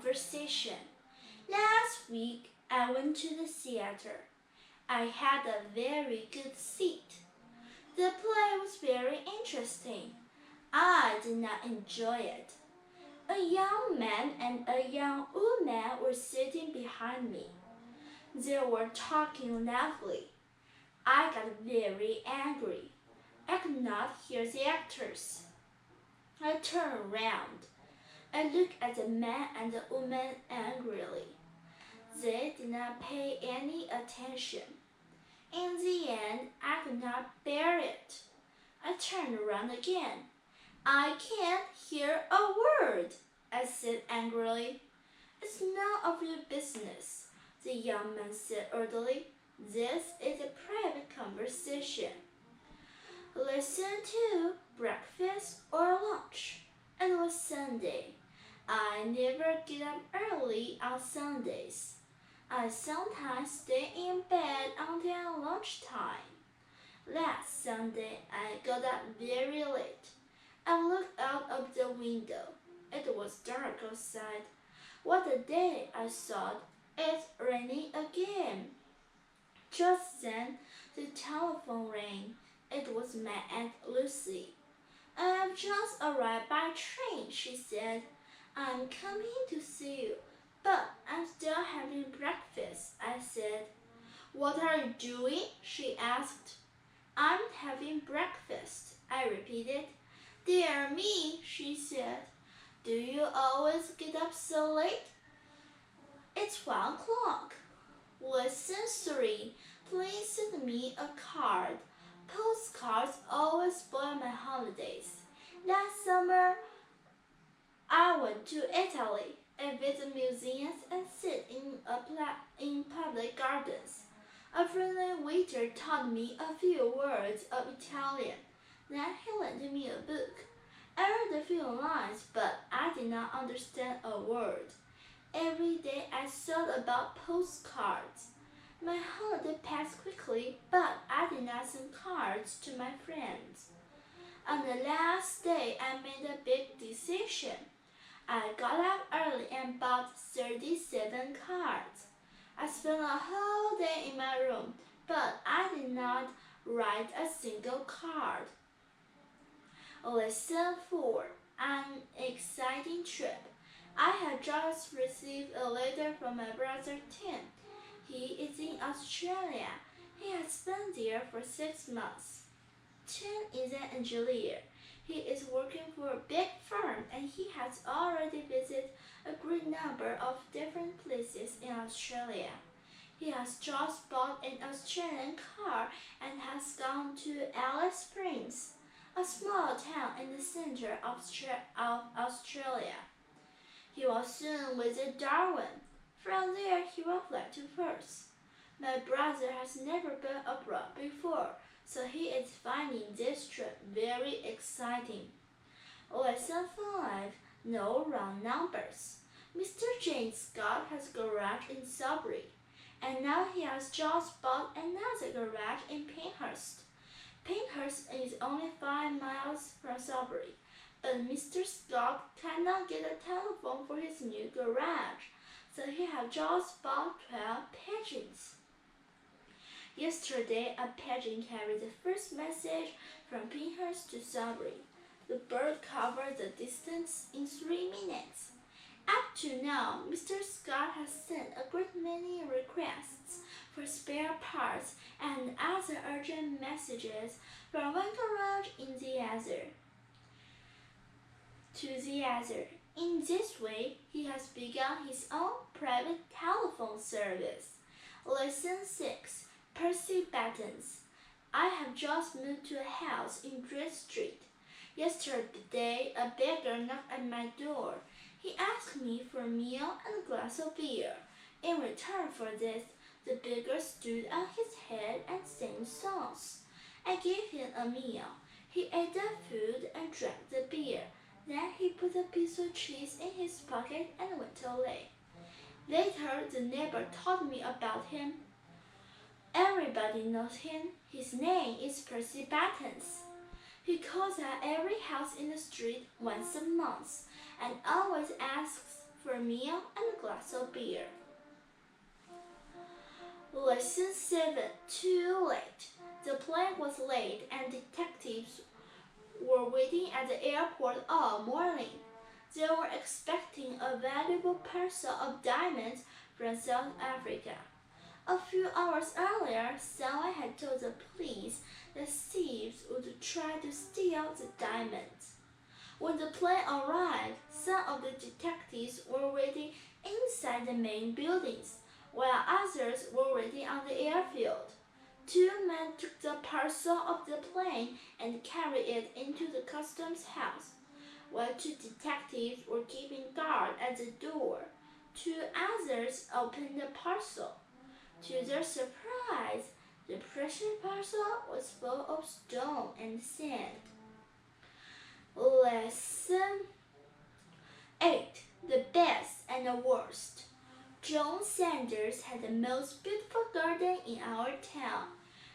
conversation. Last week, I went to the theater. I had a very good seat. The play was very interesting. I did not enjoy it. A young man and a young woman were sitting behind me. They were talking loudly. I got very angry. I could not hear the actors. I turned around. I looked at the man and the woman angrily. They did not pay any attention. In the end, I could not bear it. I turned around again. I can't hear a word, I said angrily. It's none of your business, the young man said orderly. This is a private conversation. Listen to breakfast or lunch. It was Sunday. I never get up early on Sundays. I sometimes stay in bed until lunchtime. Last Sunday, I got up very late. I looked out of the window. It was dark outside. What a day, I thought. It's raining again. Just then, the telephone rang. It was my Aunt Lucy. I've just arrived by train, she said. I'm coming to see you, but I'm still having breakfast, I said. What are you doing? She asked. I'm having breakfast, I repeated. Dear me, she said. Do you always get up so late? It's 1 o'clock. Listen, 3. Please send me a card. Postcards always spoil my holidays. Last summer, I went to Italy. I visit museums and sit in public gardens. A friendly waiter taught me a few words of Italian. Then he lent me a book. I read a few lines, but I did not understand a word. Every day I thought about postcards. My holiday passed quickly, but I did not send cards to my friends. On the last day, I made a big decision. I got up early and bought 37 cards. I spent a whole day in my room, but I did not write a single card. Lesson 4. An exciting trip. I had just received a letter from my brother Tim. He is in Australia. He has been there for 6 months. Tim is an engineer. He is working for a big firm and he has already visited a great number of different places in Australia. He has just bought an Australian car and has gone to Alice Springs, a small town in the center of Australia. He will soon visit Darwin. From there, he will fly to Perth. My brother has never been abroad before, so he is finding this trip very exciting. Lesson 5. No round numbers. Mr. James Scott has a garage in Sudbury, and now he has just bought another garage in Pinehurst. Pinehurst is only 5 miles from Sudbury, but Mr. Scott cannot get a telephone for his new garage, so he has just bought 12 pigeons. Yesterday, a pigeon carried the first message from Pinehurst to Sudbury. The bird covered the distance in 3 minutes. Up to now, Mr. Scott has sent a great many requests for spare parts and other urgent messages from one garage in the other to the other. In this way, he has begun his own private telephone service. Lesson 6. Percy Buttons. I have just moved to a house in Great Street. Yesterday, a beggar knocked at my door. He asked me for a meal and a glass of beer. In return for this, the beggar stood on his head and sang songs. I gave him a meal. He ate the food and drank the beer. Then he put a piece of cheese in his pocket and went away. Later, the neighbor told me about him. Everybody knows him. His name is Percy Buttons. He calls at every house in the street once a month and always asks for a meal and a glass of beer. Lesson 7. Too late. The plane was late and detectives were waiting at the airport all morning. They were expecting a valuable parcel of diamonds from South Africa. A few hours earlier, someone had told the police that thieves would try to steal the diamonds. When the plane arrived, some of the detectives were waiting inside the main buildings, while others were waiting on the airfield. Two men took the parcel of the plane and carried it into the customs house, while two detectives were keeping guard at the door. Two others opened the parcel. To their surprise, the precious parcel was full of stone and sand. Lesson 8. The best and the worst. John Sanders had the most beautiful garden in our town.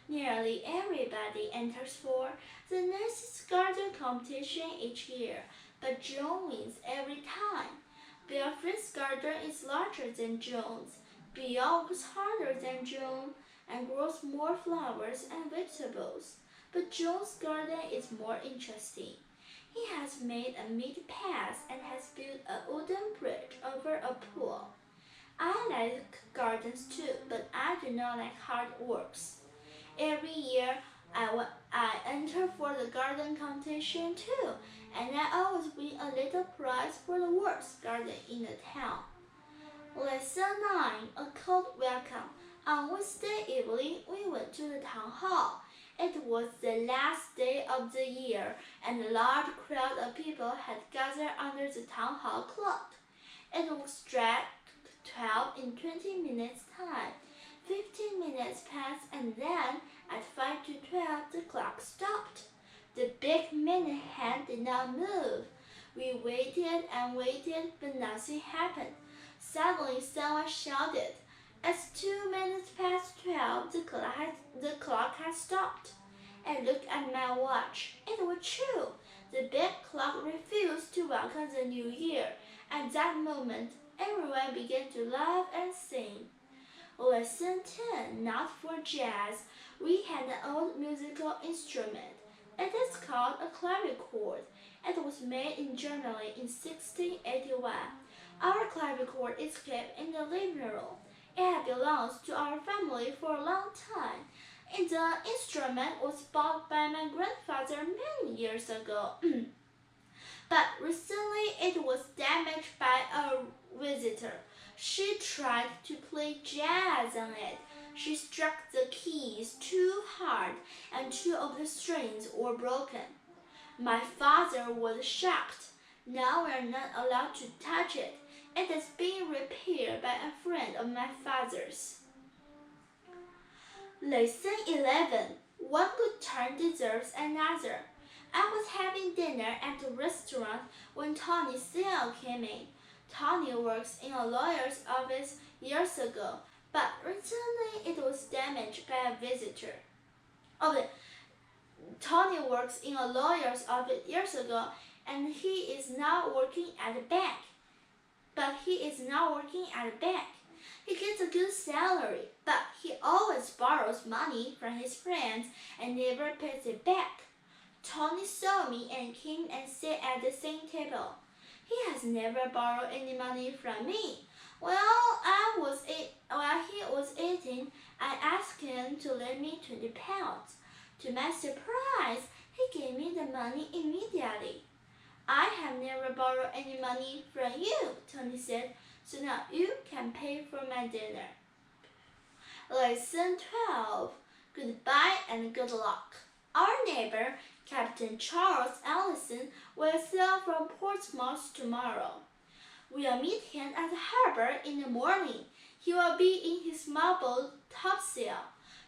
Nearly everybody enters for the nicest garden competition each year, but John wins every time. Beatrice's garden is larger than John's. Bill works harder than John and grows more flowers and vegetables, but John's garden is more interesting. He has made a meat path and has built a wooden bridge over a pool. I like gardens too, but I do not like hard works. Every year I enter for the garden competition too, and I always win a little prize for the worst garden in the town. Lesson 9. A cold welcome. On Wednesday evening, we went to the town hall. It was the last day of the year, and a large crowd of people had gathered under the town hall clock. It was struck 12 in 20 minutes' time. 15 minutes passed, and then at 5 to 12, the clock stopped. The big minute hand did not move. We waited and waited, but nothing happened. Suddenly, someone shouted, "It's 2 minutes past 12. The clock has stopped." I looked at my watch. It was true. The big clock refused to welcome the new year. At that moment, everyone began to laugh and sing. Lesson 10. Not for jazz. We had an old musical instrument. It is called a clavichord. It was made in Germany in 1681. Our clavichord is kept in the living room. It had belonged to our family for a long time. And the instrument was bought by my grandfather many years ago. But recently it was damaged by a visitor. She tried to play jazz on it. She struck the keys too hard, and 2 of the strings were broken. My father was shocked. Now we are not allowed to touch it. It is being repaired by a friend of my father's. Lesson 11. One good turn deserves another. I was having dinner at a restaurant when Tony Sale came in. Tony works in a lawyer's office years ago, but recently it was damaged by a visitor. Tony works in a lawyer's office years ago, and he is now working at a bank. He gets a good salary, but he always borrows money from his friends and never pays it back. Tony saw me and came and sat at the same table. He has never borrowed any money from me. While he was eating, I asked him to lend me 20 pounds. To my surprise, he gave me the money immediately. "I have never borrowed any money from you," Tony said, "so now you can pay for my dinner." Lesson 12. Goodbye and good luck. Our neighbor, Captain Charles Ellison, will sail from Portsmouth tomorrow. We'll meet him at the harbor in the morning. He will be in his small boat, Topsail.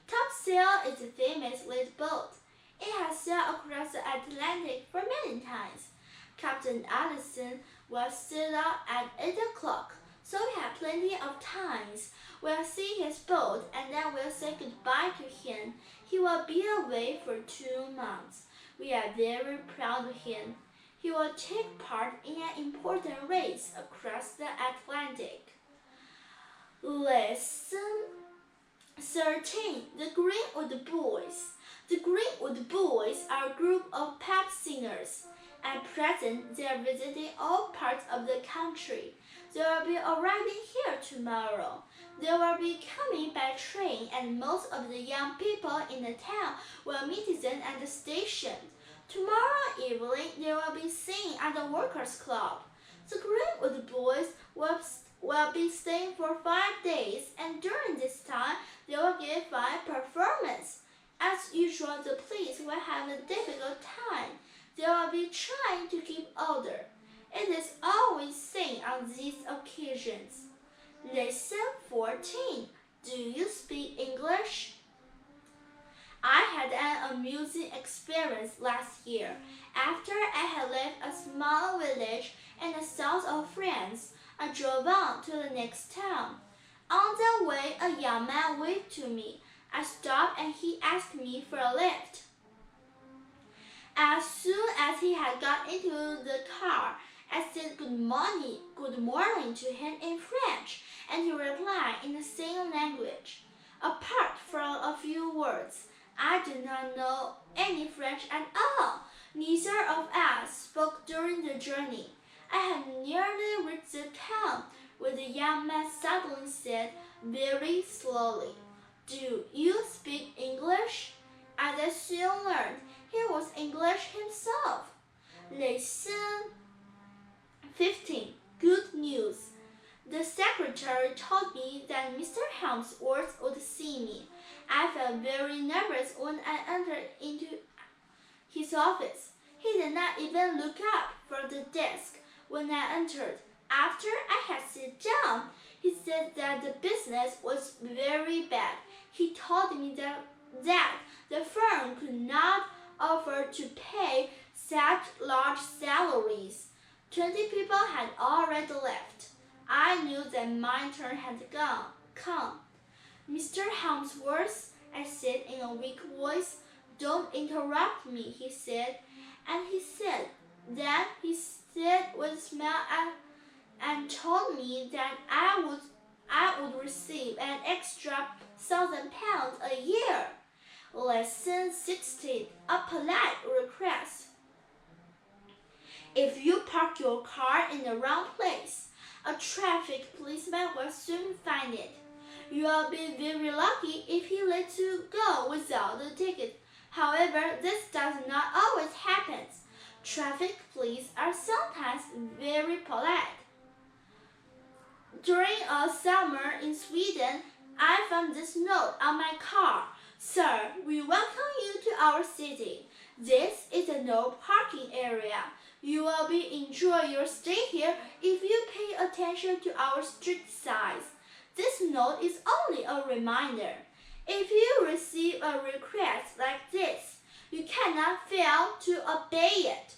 Topsail is a famous little boat. It has sailed across the Atlantic for many times. Captain Ellison will set out at 8 o'clock, so we have plenty of time. We'll see his boat and then we'll say goodbye to him. He will be away for 2 months. We are very proud of him. he will take part in an important race across the Atlantic. Lesson 13. The Greenwood Boys. The Greenwood Boys are a group of pop singers. At present, they are visiting all parts of the country. They will be arriving here tomorrow. They will be coming by train, and most of the young people in the town will meet them at the station. Tomorrow evening, they will be singing at the Workers' Club. The Greenwood Boys will be staying for 5 days, and during this time, they will give 5 performances. As usual, the police will have a difficult time. They will be trying to keep order. It is always seen on these occasions. Lesson 14. Do you speak English? I had an amusing experience last year. After I had left a small village in the south of France, I drove on to the next town. On the way, a young man waved to me. I stopped and he asked me for a lift. As soon as he had got into the car, I said good morning to him in French, and he replied in the same language. Apart from a few words, I did not know any French at all. Neither of us spoke during the journey. I had nearly reached the town when the young man suddenly said very slowly, Do you speak English? As I soon learned, he was English himself. Lesson 15. Good news. The secretary told me that Mr. Helmsworth would see me. I felt very nervous when I entered into his office. He did not even look up from the desk when I entered. After I had sat down, he said that the business was very bad. He told me that the firm could not offer to pay such large salaries. 20 people had already left. I knew that my turn had come. Mr. Helmsworth, I said in a weak voice. Don't interrupt me, he said. And he said with a smile and told me that I would receive an extra £1,000 a year. Lesson 16. A polite request. If you park your car in the wrong place, a traffic policeman will soon find it. You will be very lucky if he lets you go without the ticket. However, this does not always happen. Traffic police are sometimes very polite. During a summer in Sweden, I found this note on my car. Sir, we welcome you to our city. This is a no parking area. You will enjoy your stay here if you pay attention to our street signs. This note is only a reminder. If you receive a request like this, you cannot fail to obey it.